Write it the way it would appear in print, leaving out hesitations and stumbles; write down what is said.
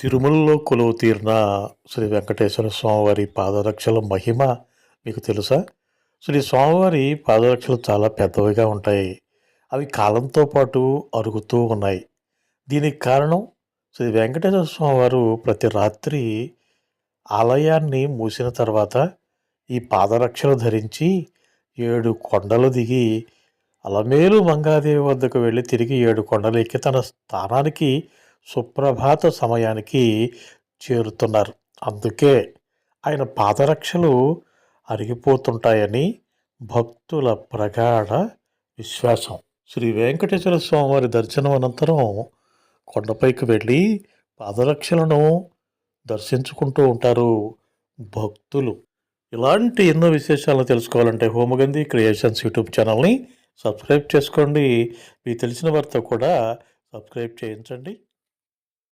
తిరుమలలో కొలువు తీరిన శ్రీ వెంకటేశ్వర స్వామివారి పాదరక్షల మహిమ మీకు తెలుసా? శ్రీ స్వామివారి పాదరక్షలు చాలా పెద్దవిగా ఉంటాయి. అవి కాలంతో పాటు అరుగుతూ ఉన్నాయి. దీనికి కారణం శ్రీ వెంకటేశ్వర స్వామివారు ప్రతి రాత్రి ఆలయాన్ని మూసిన తర్వాత ఈ పాదరక్షలు ధరించి 7 కొండలు దిగి అలమేలు మంగాదేవి వద్దకు వెళ్ళి తిరిగి 7 కొండలు ఎక్కి తన స్థానానికి సుప్రభాత సమయానికి చేరుతున్నారు. అందుకే ఆయన పాదరక్షలు అరిగిపోతుంటాయని భక్తుల ప్రగాఢ విశ్వాసం. శ్రీ వెంకటేశ్వర స్వామివారి దర్శనం అనంతరం కొండపైకి వెళ్ళి పాదరక్షలను దర్శించుకుంటూ ఉంటారు భక్తులు. ఇలాంటి ఎన్నో విశేషాలను తెలుసుకోవాలంటే హోమగంధి క్రియేషన్స్ యూట్యూబ్ ఛానల్ని సబ్స్క్రైబ్ చేసుకోండి. మీకు తెలిసిన వారితో కూడా సబ్స్క్రైబ్ చేయించండి.